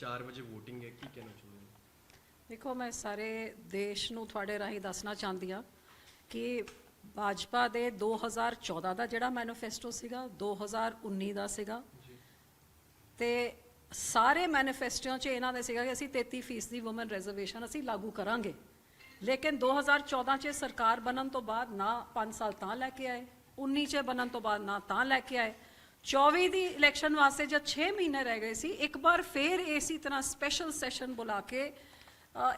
4 ਵਜੇ VOTING है, की कहना चाਹੁंदे हो? देखो, मैं सारे देश नूं तुहाडे राही दसना चाहती हाँ कि भाजपा दे 2014 ਦਾ ਜਿਹੜਾ ਮੈਨੀਫੈਸਟੋ ਸੀਗਾ 2019 ਦਾ ਸੀਗਾ ਤੇ ਸਾਰੇ ਮੈਨੀਫੈਸਟੋਆਂ 'ਚ ਇਹਨਾਂ ਦੇ ਸੀਗਾ ਕਿ ਅਸੀਂ 33% ਦੀ ਵੂਮਨ ਰਿਜ਼ਰਵੇਸ਼ਨ ਅਸੀਂ ਲਾਗੂ ਕਰਾਂਗੇ। ਲੇਕਿਨ 2014 'ਚ ਸਰਕਾਰ ਬਣਨ ਤੋਂ ਬਾਅਦ ਨਾ 5 ਸਾਲ ਤਾਂ ਲੈ ਕੇ ਆਏ, 19 'ਚ ਬਣਨ ਤੋਂ ਬਾਅਦ ਨਾ ਤਾਂ ਲੈ ਕੇ ਆਏ, 24 ਦੀ ਇਲੈਕਸ਼ਨ ਵਾਸਤੇ ਜਦ 6 ਮਹੀਨੇ ਰਹਿ ਗਏ ਸੀ ਇੱਕ ਵਾਰ ਫੇਰ ਇਸੇ ਤਰ੍ਹਾਂ ਸਪੈਸ਼ਲ ਸੈਸ਼ਨ ਬੁਲਾ ਕੇ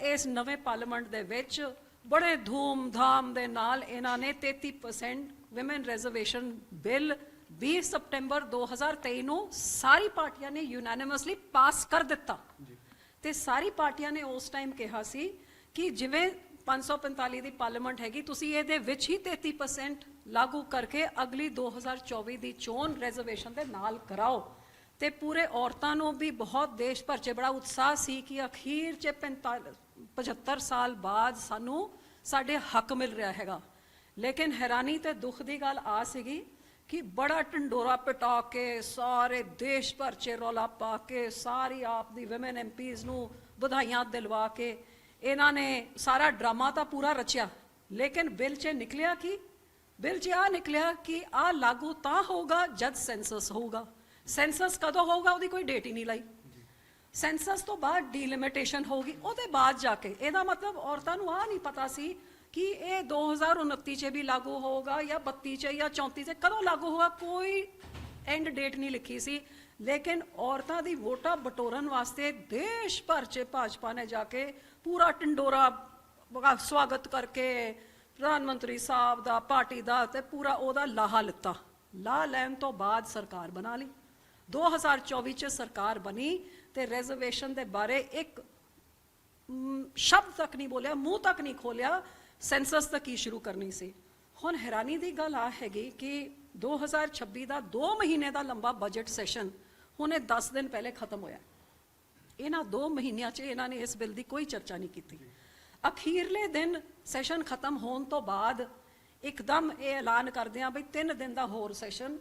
ਇਸ ਨਵੇਂ ਪਾਰਲੀਮੈਂਟ ਦੇ ਵਿੱਚ ਬੜੇ ਧੂਮ-ਧਾਮ ਦੇ ਨਾਲ ਇਹਨਾਂ ਨੇ 33% ਵਿਮਨ ਰਿਜ਼ਰਵੇਸ਼ਨ ਬਿੱਲ 20 ਸਤੰਬਰ 2023 ਨੂੰ ਸਾਰੀ ਪਾਰਟੀਆਂ ਨੇ ਯੂਨੈਨਿਮਸਲੀ ਪਾਸ ਕਰ ਦਿੱਤਾ। ਤੇ ਸਾਰੀ ਪਾਰਟੀਆਂ ਨੇ ਉਸ ਟਾਈਮ ਕਿਹਾ ਸੀ ਕਿ ਜਿਵੇਂ 545 ਦੀ ਪਾਰਲੀਮੈਂਟ ਹੈਗੀ ਤੁਸੀਂ ਇਹਦੇ ਵਿੱਚ ਹੀ 33% ਲਾਗੂ ਕਰਕੇ ਅਗਲੀ 2024 ਦੀ ਚੋਣ ਰਿਜ਼ਰਵੇਸ਼ਨ ਦੇ ਨਾਲ ਕਰਾਓ। ਤੇ ਪੂਰੇ ਔਰਤਾਂ ਨੂੰ ਵੀ ਬਹੁਤ ਦੇਸ਼ ਭਰ 'ਚ ਬੜਾ ਉਤਸ਼ਾਹ ਸੀ ਕਿ ਅਖੀਰ 'ਚ 75 ਸਾਲ ਬਾਅਦ ਸਾਨੂੰ ਸਾਡੇ ਹੱਕ ਮਿਲ ਰਿਹਾ ਹੈਗਾ। ਲੇਕਿਨ ਹੈਰਾਨੀ ਤੇ ਦੁੱਖ ਦੀ ਗੱਲ ਆ ਸੀਗੀ ਕਿ ਬੜਾ ਢੰਡੋਰਾ ਪਿਟਾ ਕੇ ਸਾਰੇ ਦੇਸ਼ ਭਰ 'ਚ ਰੌਲਾ ਪਾ ਕੇ ਸਾਰੀ ਆਪ ਦੀ ਵਿਮਨ MPs ਨੂੰ ਵਧਾਈਆਂ ਦਿਲਵਾ ਕੇ ਇਹਨਾਂ ਨੇ ਸਾਰਾ ਡਰਾਮਾ ਤਾਂ ਪੂਰਾ ਰਚਿਆ। ਲੇਕਿਨ ਬਿੱਲ 'ਚ ਨਿਕਲਿਆ ਕਿ ਬਿੱਲ 'ਚ ਆ ਨਿਕਲਿਆ ਕਿ ਆ ਲਾਗੂ ਤਾਂ ਹੋਊਗਾ ਜਦ ਸੈਂਸਸ ਹੋਊਗਾ। ਸੈਂਸਸ ਕਦੋਂ ਹੋਊਗਾ ਉਹਦੀ ਕੋਈ ਡੇਟ ਹੀ ਨਹੀਂ ਲਾਈ। ਸੈਂਸਸ ਤੋਂ ਬਾਅਦ ਡੀਲਿਮਿਟੇਸ਼ਨ ਹੋਊਗੀ ਉਹਦੇ ਬਾਅਦ ਜਾ ਕੇ। ਇਹਦਾ ਮਤਲਬ ਔਰਤਾਂ ਨੂੰ ਆ ਨਹੀਂ ਪਤਾ ਸੀ ਕਿ ਇਹ 2029 'ਚ ਵੀ ਲਾਗੂ ਹੋਊਗਾ ਜਾਂ 32 'ਚ ਜਾਂ 34 'ਚ ਕਦੋਂ ਲਾਗੂ ਹੋਗਾ, ਕੋਈ ਐਂਡ ਡੇਟ ਨਹੀਂ ਲਿਖੀ ਸੀ। ਲੇਕਿਨ ਔਰਤਾਂ ਦੀ ਵੋਟਾਂ ਬਟੋਰਨ ਵਾਸਤੇ ਦੇਸ਼ ਭਰ 'ਚ ਭਾਜਪਾ ਨੇ ਜਾ ਕੇ ਪੂਰਾ ਢੰਡੋਰਾ ਸਵਾਗਤ ਕਰਕੇ ਪ੍ਰਧਾਨ ਮੰਤਰੀ ਸਾਹਿਬ ਦਾ ਪਾਰਟੀ ਦਾ ਤੇ ਪੂਰਾ ਉਹਦਾ ਲਾਹਾ ਲਿੱਤਾ। ਲਾਹ ਲੈਣ ਤੋਂ ਬਾਅਦ ਸਰਕਾਰ ਬਣਾ ਲਈ। 2024 'ਚ ਸਰਕਾਰ ਬਣੀ ਤੇ ਰਿਜ਼ਰਵੇਸ਼ਨ ਦੇ ਬਾਰੇ ਇੱਕ ਸ਼ਬਦ ਤੱਕ ਨਹੀਂ ਬੋਲਿਆ, ਮੂੰਹ ਤੱਕ ਨਹੀਂ ਖੋਲਿਆ। ਸੈਂਸਸ ਤੱਕ ਹੀ ਸ਼ੁਰੂ ਕਰਨੀ ਸੀ। ਹੁਣ ਹੈਰਾਨੀ ਦੀ ਗੱਲ ਆ ਹੈਗੀ ਕਿ 2026 ਦਾ 2 ਮਹੀਨੇ ਦਾ ਲੰਬਾ ਬਜਟ ਸੈਸ਼ਨ ਹੁਣੇ 10 ਦਿਨ ਪਹਿਲੇ ਖਤਮ ਹੋਇਆ। ਇਹਨਾਂ 2 ਮਹੀਨਿਆਂ 'ਚ ਇਹਨਾਂ ਨੇ ਇਸ ਬਿੱਲ ਦੀ ਕੋਈ ਚਰਚਾ ਨਹੀਂ ਕੀਤੀ। ਅਖੀਰਲੇ ਦਿਨ ਸੈਸ਼ਨ ਖਤਮ ਹੋਣ ਤੋਂ ਬਾਅਦ ਇੱਕਦਮ ਇਹ ਐਲਾਨ ਕਰਦੇ ਆ ਬਈ 3 ਦਿਨ ਦਾ ਹੋਰ ਸੈਸ਼ਨ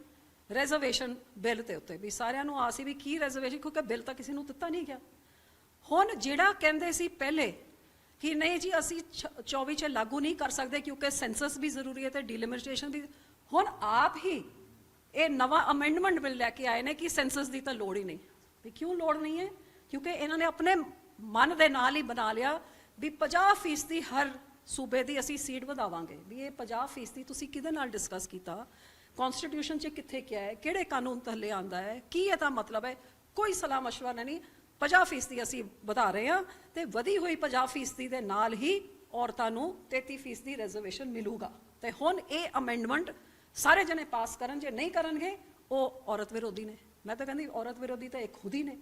ਰਿਜ਼ਰਵੇਸ਼ਨ ਬਿੱਲ ਦੇ ਉੱਤੇ। ਵੀ ਸਾਰਿਆਂ ਨੂੰ ਆਸ ਸੀ ਵੀ ਕੀ ਰਿਜ਼ਰਵੇਸ਼ਨ, ਕਿਉਂਕਿ ਬਿੱਲ ਤਾਂ ਕਿਸੇ ਨੂੰ ਦਿੱਤਾ ਨਹੀਂ ਗਿਆ। ਹੁਣ ਜਿਹੜਾ ਕਹਿੰਦੇ ਸੀ ਪਹਿਲੇ ਕਿ ਨਹੀਂ ਜੀ ਅਸੀਂ 24 'ਚ ਲਾਗੂ ਨਹੀਂ ਕਰ ਸਕਦੇ ਕਿਉਂਕਿ ਸੈਂਸਸ ਵੀ ਜ਼ਰੂਰੀ ਹੈ ਤੇ ਡੀਲਿਮਿਟੇਸ਼ਨ ਵੀ, ਹੁਣ ਆਪ ਹੀ ਇਹ ਨਵਾਂ ਅਮੈਂਡਮੈਂਟ ਬਿੱਲ ਲੈ ਕੇ ਆਏ ਨੇ ਕਿ ਸੈਂਸਸ ਦੀ ਤਾਂ ਲੋੜ ਹੀ ਨਹੀਂ। ਵੀ ਕਿਉਂ ਲੋੜ ਨਹੀਂ ਹੈ? ਕਿਉਂਕਿ ਇਹਨਾਂ ਨੇ ਆਪਣੇ ਮਨ ਦੇ ਨਾਲ ਹੀ ਬਣਾ ਲਿਆ ਵੀ 50% ਦੀ ਹਰ ਸੂਬੇ ਦੀ ਅਸੀਂ ਸੀਟ ਵਧਾਵਾਂਗੇ। ਵੀ ਇਹ 50% ਤੁਸੀਂ ਕਿਹਦੇ ਨਾਲ ਡਿਸਕਸ ਕੀਤਾ? ਕੌਨਸਟੀਟਿਊਸ਼ਨ 'ਚ ਕਿੱਥੇ ਕਿਹਾ ਹੈ? ਕਿਹੜੇ ਕਾਨੂੰਨ ਥੱਲੇ ਆਉਂਦਾ ਹੈ? ਕੀ ਇਹਦਾ ਮਤਲਬ ਹੈ? ਕੋਈ ਸਲਾਹ ਮਸ਼ਵਰਾ ਨਹੀਂ। 50% ਅਸੀਂ ਵਧਾ ਰਹੇ ਹਾਂ ਤੇ ਵਧੀ ਹੋਈ 50% ਦੇ ਨਾਲ ਹੀ ਔਰਤਾਂ ਨੂੰ 33% ਦੀ ਰਿਜ਼ਰਵੇਸ਼ਨ ਮਿਲੂਗਾ। ਤੇ ਹੁਣ ਇਹ ਅਮੈਂਡਮੈਂਟ ਸਾਰੇ ਜਣੇ ਪਾਸ ਕਰਨ, ਜੇ ਨਹੀਂ ਕਰਨਗੇ ਉਹ ਔਰਤ ਵਿਰੋਧੀ ਨੇ। ਮੈਂ ਤਾਂ ਕਹਿੰਦੀ ਔਰਤ ਵਿਰੋਧੀ ਤਾਂ ਇਹ ਖੁਦ ਹੀ ਨੇ।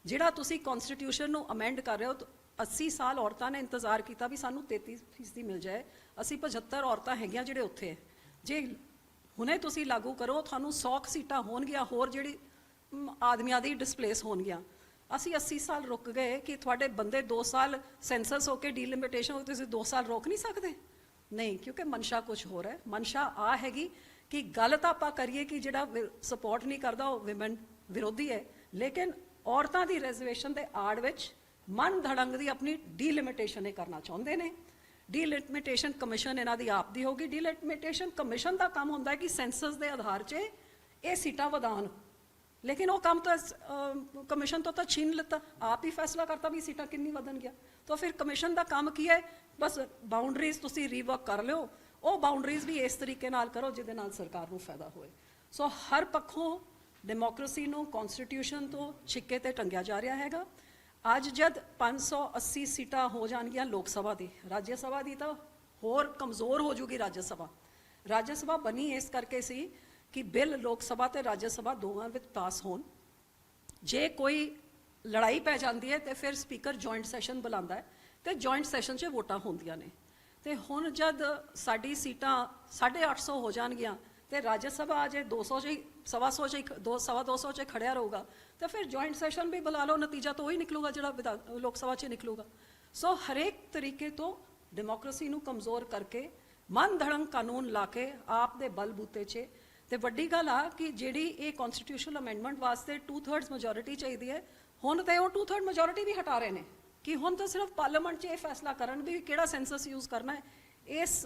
ਜਿਹੜਾ ਤੁਸੀਂ ਕੌਨਸਟੀਟਿਊਸ਼ਨ ਨੂੰ ਅਮੈਂਡ ਕਰ ਰਹੇ ਹੋ, 80 ਸਾਲ ਔਰਤਾਂ ਨੇ ਇੰਤਜ਼ਾਰ ਕੀਤਾ ਵੀ ਸਾਨੂੰ 33% ਮਿਲ ਜਾਏ। ਅਸੀਂ 75 ਔਰਤਾਂ ਹੈਗੀਆਂ ਜਿਹੜੇ ਉੱਥੇ ਹੈ। ਜੇ ਹੁਣੇ ਤੁਸੀਂ ਲਾਗੂ ਕਰੋ ਤੁਹਾਨੂੰ 100 ਸੀਟਾਂ ਹੋਣਗੀਆਂ ਹੋਰ ਜਿਹੜੀ ਆਦਮੀਆਂ ਦੀ ਡਿਸਪਲੇਸ ਹੋਣਗੀਆਂ। ਅਸੀਂ 80 ਸਾਲ ਰੁਕ ਗਏ ਕਿ ਤੁਹਾਡੇ ਬੰਦੇ 2 ਸਾਲ ਸੈਂਸਸ ਹੋ ਕੇ ਡੀਲਿਮਿਟੇਸ਼ਨ ਹੋ ਕੇ ਤੁਸੀਂ 2 ਸਾਲ ਰੋਕ ਨਹੀਂ ਸਕਦੇ? ਨਹੀਂ, ਕਿਉਂਕਿ ਮਨਸ਼ਾ ਕੁਝ ਹੋਰ ਹੈ। ਮਨਸ਼ਾ ਆ ਹੈਗੀ ਕਿ ਗੱਲ ਤਾਂ ਆਪਾਂ ਕਰੀਏ ਕਿ ਜਿਹੜਾ ਸਪੋਰਟ ਨਹੀਂ ਕਰਦਾ ਉਹ ਵਿਮਨ ਵਿਰੋਧੀ ਹੈ, ਲੇਕਿਨ ਔਰਤਾਂ ਦੀ ਰਿਜ਼ਰਵੇਸ਼ਨ ਦੇ ਆੜ ਵਿੱਚ ਮਨ ਧੜੰਗ ਦੀ ਆਪਣੀ ਡੀਲਿਮਿਟੇਸ਼ਨ ਇਹ ਕਰਨਾ ਚਾਹੁੰਦੇ ਨੇ। ਡੀਲਿਮਿਟੇਸ਼ਨ ਕਮਿਸ਼ਨ ਇਹਨਾਂ ਦੀ ਆਪ ਦੀ ਹੋਗੀ। ਡੀਲਿਮਿਟੇਸ਼ਨ ਕਮਿਸ਼ਨ ਦਾ ਕੰਮ ਹੁੰਦਾ ਹੈ ਕਿ ਸੈਂਸਸ ਦੇ ਆਧਾਰ 'ਚ ਇਹ ਸੀਟਾਂ ਵਧਾਉਣ, ਲੇਕਿਨ ਉਹ ਕੰਮ ਤਾਂ ਕਮਿਸ਼ਨ ਤੋਂ ਤਾਂ ਛੀਨ ਲਿੱਤਾ। ਆਪ ਹੀ ਫੈਸਲਾ ਕਰਤਾ ਵੀ ਸੀਟਾਂ ਕਿੰਨੀ ਵਧਣ ਗਿਆ। ਤਾਂ ਫਿਰ ਕਮਿਸ਼ਨ ਦਾ ਕੰਮ ਕੀ ਹੈ? ਬਸ ਬਾਉਂਡਰੀਜ਼ ਤੁਸੀਂ ਰੀਵਰਕ ਕਰ ਲਿਓ। ਉਹ ਬਾਉਂਡਰੀਜ਼ ਵੀ ਇਸ ਤਰੀਕੇ ਨਾਲ ਕਰੋ ਜਿਹਦੇ ਨਾਲ ਸਰਕਾਰ ਨੂੰ ਫਾਇਦਾ ਹੋਏ। ਸੋ ਹਰ ਪੱਖੋਂ ਡੈਮੋਕ੍ਰੇਸੀ ਨੂੰ ਕੌਨਸਟੀਟਿਊਸ਼ਨ ਤੋਂ ਛਿੱਕੇ ਤੇ ਟੰਗਿਆ ਜਾ ਰਿਹਾ ਹੈਗਾ। ਅੱਜ ਜਦ 580 ਸੀਟਾਂ ਹੋ ਜਾਣਗੀਆਂ ਲੋਕ ਸਭਾ ਦੀ, ਰਾਜ ਸਭਾ ਦੀ ਤਾਂ ਹੋਰ ਕਮਜ਼ੋਰ ਹੋ ਜੂਗੀ। ਰਾਜ ਸਭਾ ਬਣੀ ਇਸ ਕਰਕੇ ਸੀ ਕਿ ਬਿੱਲ ਲੋਕ ਸਭਾ ਤੇ ਰਾਜ ਸਭਾ ਦੋਵਾਂ ਵਿੱਚ ਪਾਸ ਹੋਣ। ਜੇ ਕੋਈ ਲੜਾਈ ਪੈ ਜਾਂਦੀ ਹੈ ਤੇ ਫਿਰ ਸਪੀਕਰ ਜੁਆਇੰਟ ਸੈਸ਼ਨ ਬੁਲਾਉਂਦਾ ਹੈ ਤੇ ਜੁਆਇੰਟ ਸੈਸ਼ਨ 'ਚ ਵੋਟਾਂ ਹੁੰਦੀਆਂ ਨੇ। ਤੇ ਹੁਣ ਜਦ ਸਾਡੀ ਸੀਟਾਂ 850 ਹੋ ਜਾਣਗੀਆਂ ਤੇ ਰਾਜ ਸਭਾ ਜੇ 200 'ਚ 125 'ਚ 200 'ਚ ਖੜਿਆ ਰਹੂਗਾ ਤਾਂ ਫਿਰ ਜੁਆਇੰਟ ਸੈਸ਼ਨ ਵੀ ਬੁਲਾ ਲਓ, ਨਤੀਜਾ ਤਾਂ ਉਹੀ ਨਿਕਲੂਗਾ ਜਿਹੜਾ ਲੋਕ ਸਭਾ 'ਚ ਨਿਕਲੂਗਾ। ਸੋ ਹਰੇਕ ਤਰੀਕੇ ਤੋਂ ਡੈਮੋਕ੍ਰੇਸੀ ਨੂੰ ਕਮਜ਼ੋਰ ਕਰਕੇ ਮਨ ਧੜੰਗ ਕਾਨੂੰਨ ਲਾ ਕੇ ਆਪ ਦੇ ਬਲਬੂਤੇ 'ਚ। ਤੇ ਵੱਡੀ ਗੱਲ ਆ ਕਿ ਜਿਹੜੀ ਇਹ ਕੌਨਸਟੀਟਿਊਸ਼ਨਲ ਅਮੈਂਡਮੈਂਟ ਵਾਸਤੇ 2/3 ਮੈਜੋਰਿਟੀ ਚਾਹੀਦੀ ਹੈ, ਹੁਣ ਤੇ ਉਹ 2/3 ਮੈਜੋਰਿਟੀ ਵੀ ਹਟਾ ਰਹੇ ਨੇ ਕਿ ਹੁਣ ਤਾਂ ਸਿਰਫ ਪਾਰਲੀਮੈਂਟ 'ਚ ਇਹ ਫੈਸਲਾ ਕਰਨ ਵੀ ਕਿਹੜਾ ਸੈਂਸਸ ਯੂਜ਼ ਕਰਨਾ ਹੈ। ਇਸ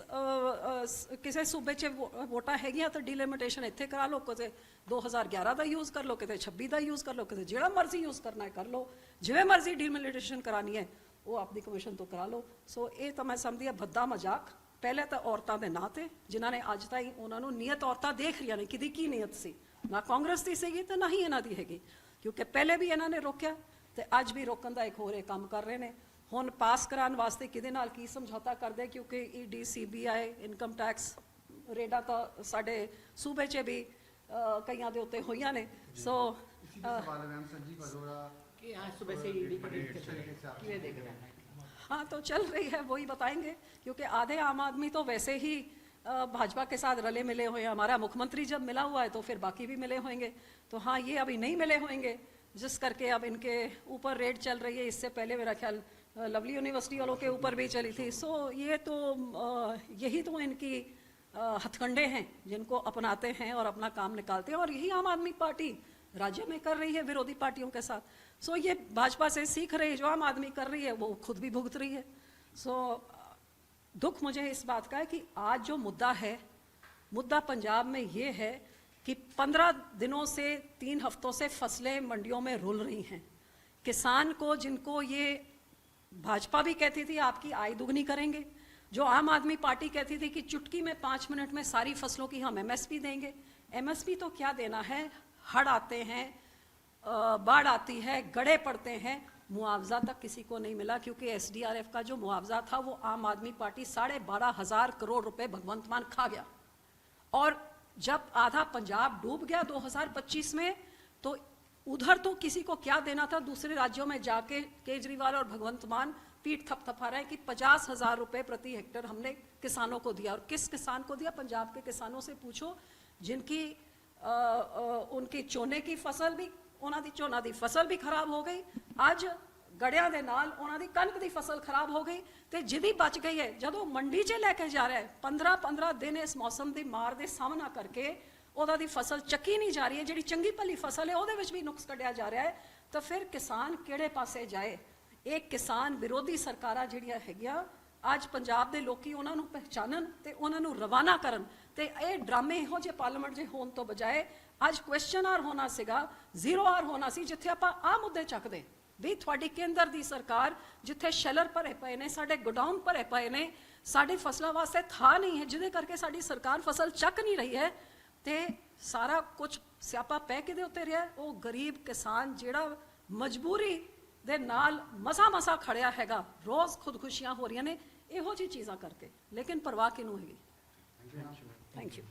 ਕਿਸੇ ਸੂਬੇ 'ਚ ਵੋਟਾਂ ਹੈਗੀਆਂ ਤਾਂ ਡੀਲਿਮਿਟੇਸ਼ਨ ਇੱਥੇ ਕਰਾ ਲਓ, ਕਿਤੇ 2011 ਦਾ ਯੂਜ਼ ਕਰ ਲਓ, ਕਿਤੇ 26 ਦਾ ਯੂਜ਼ ਕਰ ਲਓ, ਕਿਤੇ ਜਿਹੜਾ ਮਰਜ਼ੀ ਯੂਜ਼ ਕਰਨਾ ਹੈ ਕਰ ਲਓ, ਜਿਵੇਂ ਮਰਜ਼ੀ ਡੀਲਿਮਿਟੇਸ਼ਨ ਕਰਾਣੀ ਹੈ ਉਹ ਆਪਦੀ ਕਮਿਸ਼ਨ ਤੋਂ ਕਰਾ ਲਓ। ਸੋ ਇਹ ਤਾਂ ਮੈਂ ਸਮਝਦੀ ਹਾਂ ਭੱਦਾ ਮਜ਼ਾਕ, ਪਹਿਲੇ ਤਾਂ ਔਰਤਾਂ ਦੇ ਨਾਂ ਤੇ ਜਿਨ੍ਹਾਂ ਨੇ ਅੱਜ ਤਾਈਂ ਉਹਨਾਂ ਨੂੰ ਨੀਅਤ ਔਰਤਾਂ ਦੇਖ ਰਹੀਆਂ ਨੇ ਕਿਹਦੀ ਕੀ ਨੀਅਤ ਸੀ, ਨਾ ਕਾਂਗਰਸ ਦੀ ਸੀਗੀ ਤੇ ਨਾ ਹੀ ਇਹਨਾਂ ਦੀ ਹੈਗੀ, ਕਿਉਂਕਿ ਪਹਿਲੇ ਵੀ ਇਹਨਾਂ ਨੇ ਰੋਕਿਆ ਤੇ ਅੱਜ ਵੀ ਰੋਕਣ ਦਾ ਇੱਕ ਹੋਰ ਇਹ ਕੰਮ ਕਰ ਰਹੇ ਨੇ। ਹੁਣ ਪਾਸ ਕਰਾਉਣ ਵਾਸਤੇ ਕਿਹਦੇ ਨਾਲ ਕੀ ਸਮਝੌਤਾ ਕਰਦੇ, ਕਿਉਂਕਿ ਈਡੀ CBI ਇਨਕਮ ਟੈਕਸ ਰੇਡਾਂ ਤਾਂ ਸਾਡੇ ਸੂਬੇ 'ਚ ਵੀ ਕਈਆਂ ਦੇ ਉੱਤੇ ਹੋਈਆਂ ਨੇ। ਸੋ हाँ तो चल रही है, वही बताएंगे, क्योंकि आधे आम आदमी तो वैसे ही भाजपा के साथ रले मिले हुए हैं। हमारा मुख्यमंत्री जब मिला हुआ है तो फिर बाकी भी मिले होंगे, तो हाँ ये अभी नहीं मिले होंगे जिस करके अब इनके ऊपर रेड चल रही है। इससे पहले मेरा ख्याल लवली यूनिवर्सिटी वालों के ऊपर भी चली थी। सो ये तो यही तो इनकी हथकंडे हैं जिनको अपनाते हैं और अपना काम निकालते हैं, और यही आम आदमी पार्टी राज्य में कर रही है विरोधी पार्टियों के साथ। सो ये भाजपा से सीख रही है, जो आम आदमी कर रही है वो खुद भी भुगत रही है। सो दुख मुझे इस बात का है कि आज जो मुद्दा है, मुद्दा पंजाब में ये है कि 15 दिनों से 3 हफ्तों से फसलें मंडियों में रुल रही हैं। किसान को, जिनको ये भाजपा भी कहती थी आपकी आय दुगनी करेंगे, जो आम आदमी पार्टी कहती थी कि चुटकी में 5 मिनट में सारी फसलों की हम MSP देंगे। MSP तो क्या देना है, हड़ आते हैं, बाढ़ आती है, गड़े पड़ते हैं, मुआवजा तक किसी को नहीं मिला, क्योंकि SDRF का जो मुआवजा था वो आम आदमी पार्टी 12,500 करोड़ रुपए भगवंत मान खा गया। और जब आधा पंजाब डूब गया 2025 में, तो उधर तो किसी को क्या देना था, दूसरे राज्यों में जाके केजरीवाल और भगवंत मान पीठ थपथपा रहे हैं कि 50,000 रुपए प्रति हेक्टेयर हमने किसानों को दिया। और किस किसान को दिया? पंजाब के किसानों से पूछो जिनकी उनकी चोने की फसल भी, ਉਹਨਾਂ ਦੀ ਝੋਨਾ ਦੀ ਫਸਲ ਵੀ ਖਰਾਬ ਹੋ ਗਈ, ਅੱਜ ਗੜਿਆਂ ਦੇ ਨਾਲ ਉਹਨਾਂ ਦੀ ਕਣਕ ਦੀ ਫਸਲ ਖਰਾਬ ਹੋ ਗਈ, ਤੇ ਜਿਹਦੀ ਬਚ ਗਈ ਹੈ ਜਦੋਂ ਮੰਡੀ 'ਚ ਲੈ ਕੇ ਜਾ ਰਿਹਾ ਹੈ 15 ਦਿਨ ਇਸ ਮੌਸਮ ਦੀ ਮਾਰ ਦੇ ਸਾਹਮਣਾ ਕਰਕੇ ਉਹਦਾ ਦੀ ਫਸਲ ਚੱਕੀ ਨਹੀਂ ਜਾ ਰਹੀ ਹੈ, ਜਿਹੜੀ ਚੰਗੀ ਭਲੀ ਫਸਲ ਹੈ ਉਹਦੇ ਵਿੱਚ ਵੀ ਨੁਕਸ ਕੱਢਿਆ ਜਾ ਰਿਹਾ ਹੈ, ਤਾਂ ਫਿਰ ਕਿਸਾਨ ਕਿਹੜੇ ਪਾਸੇ ਜਾਏ? ਇਹ ਕਿਸਾਨ ਵਿਰੋਧੀ ਸਰਕਾਰਾਂ ਜਿਹੜੀਆਂ ਹੈਗੀਆਂ ਅੱਜ ਪੰਜਾਬ ਦੇ ਲੋਕੀ ਉਹਨਾਂ ਨੂੰ ਪਹਿਚਾਨਣ ਤੇ ਉਹਨਾਂ ਨੂੰ ਰਵਾਨਾ ਕਰਨ, ਤੇ ਇਹ ਡਰਾਮੇ ਇਹੋ ਜਿਹੇ ਪਾਰਲੀਮੈਂਟ 'ਚ ਹੋਣ ਤੋਂ ਬਜਾਏ ਅੱਜ ਕੁਐਸਚਨ ਆਰ ਹੋਣਾ ਸੀਗਾ, 0 ਆਰ ਹੋਣਾ ਸੀ, ਜਿੱਥੇ ਆਪਾਂ ਆਹ ਮੁੱਦੇ ਚੱਕਦੇ ਵੀ ਤੁਹਾਡੀ ਕੇਂਦਰ ਦੀ ਸਰਕਾਰ ਜਿੱਥੇ ਸ਼ੈਲਰ ਭਰੇ ਪਏ ਨੇ, ਸਾਡੇ ਗੋਡਾਊਨ ਭਰੇ ਪਏ ਨੇ, ਸਾਡੀ ਫਸਲਾਂ ਵਾਸਤੇ ਥਾਂ ਨਹੀਂ ਹੈ, ਜਿਹਦੇ ਕਰਕੇ ਸਾਡੀ ਸਰਕਾਰ ਫਸਲ ਚੱਕ ਨਹੀਂ ਰਹੀ ਹੈ, ਤੇ ਸਾਰਾ ਕੁਝ ਸਿਆਪਾ ਪੈ ਕਿਹਦੇ ਉੱਤੇ ਰਿਹਾ? ਉਹ ਗਰੀਬ ਕਿਸਾਨ ਜਿਹੜਾ ਮਜਬੂਰੀ ਦੇ ਨਾਲ ਮਸਾ ਖੜਿਆ ਹੈਗਾ, ਰੋਜ਼ ਖੁਦਕੁਸ਼ੀਆਂ ਹੋ ਰਹੀਆਂ ਨੇ ਇਹੋ ਜਿਹੀ ਚੀਜ਼ਾਂ ਕਰਕੇ, ਲੇਕਿਨ ਪਰਵਾਹ ਕਿਹਨੂੰ ਹੈਗੀ? Thank you.